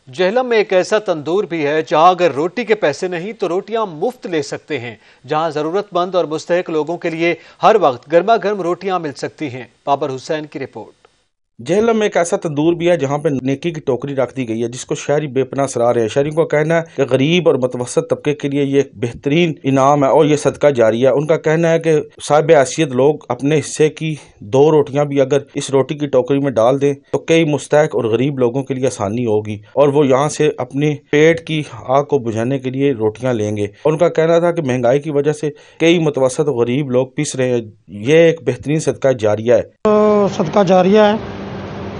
جہلم میں ایک ایسا تندور بھی ہے جہاں اگر روٹی کے پیسے نہیں تو روٹیاں مفت لے سکتے ہیں، جہاں ضرورت مند اور مستحق لوگوں کے لیے ہر وقت گرما گرم روٹیاں مل سکتی ہیں۔ بابر حسین کی رپورٹ۔ جہلم میں ایک ایسا تندور بھی ہے جہاں پہ نیکی کی ٹوکری رکھ دی گئی ہے، جس کو شہری بے پناہ سراہ رہے ہیں۔ شہریوں کا کہنا ہے کہ غریب اور متوسط طبقے کے لیے یہ ایک بہترین انعام ہے اور یہ صدقہ جاریہ ہے۔ ان کا کہنا ہے کہ صاحب حیثیت لوگ اپنے حصے کی 2 روٹیاں بھی اگر اس روٹی کی ٹوکری میں ڈال دیں تو کئی مستحق اور غریب لوگوں کے لیے آسانی ہوگی اور وہ یہاں سے اپنے پیٹ کی آگ کو بجھانے کے لیے روٹیاں لیں گے۔ اور ان کا کہنا تھا کہ مہنگائی کی وجہ سے کئی متوسط اور غریب لوگ پس رہے ہیں۔ یہ ایک بہترین صدقہ جاریہ ہے۔ صدقہ جاریہ ہے،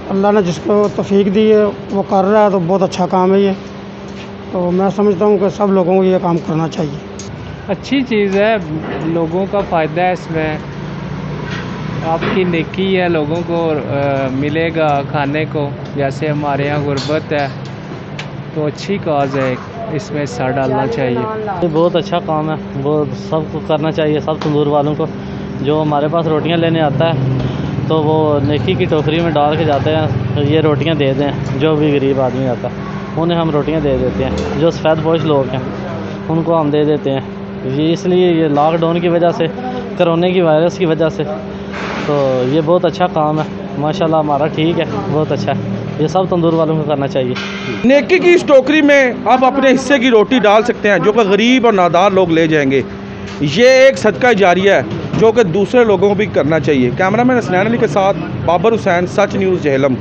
اللہ نے جس کو توفیق دی ہے وہ کر رہا ہے تو بہت اچھا کام ہے یہ، تو میں سمجھتا ہوں کہ سب لوگوں کو یہ کام کرنا چاہیے۔ اچھی چیز ہے، لوگوں کا فائدہ ہے اس میں، آپ کی نیکی ہے، لوگوں کو ملے گا کھانے کو، جیسے ہمارے یہاں غربت ہے تو اچھی کاز ہے، اس میں حصہ ڈالنا چاہیے۔ بہت اچھا کام ہے، وہ سب کو کرنا چاہیے، سب تندور والوں کو۔ جو ہمارے پاس روٹیاں لینے آتا ہے تو وہ نیکی کی ٹوکری میں ڈال کے جاتے ہیں، یہ روٹیاں دے دیں، جو بھی غریب آدمی آتا ہے انہیں ہم روٹیاں دے دیتے ہیں۔ جو سفید پوش لوگ ہیں ان کو ہم دے دیتے ہیں۔ یہ اس لیے یہ لاک ڈاؤن کی وجہ سے، کرونے کی وائرس کی وجہ سے، تو یہ بہت اچھا کام ہے، ماشاءاللہ ہمارا ٹھیک ہے، بہت اچھا ہے، یہ سب تندور والوں کو کرنا چاہیے۔ نیکی کی اس ٹوکری میں آپ اپنے حصے کی روٹی ڈال سکتے ہیں جو کہ غریب اور نادار لوگ لے جائیں گے۔ یہ ایک صدقہ جاریہ ہے جو کہ دوسرے لوگوں کو بھی کرنا چاہیے۔ کیمرہ مین حسنین علی کے ساتھ بابر حسین، سچ نیوز جہلم۔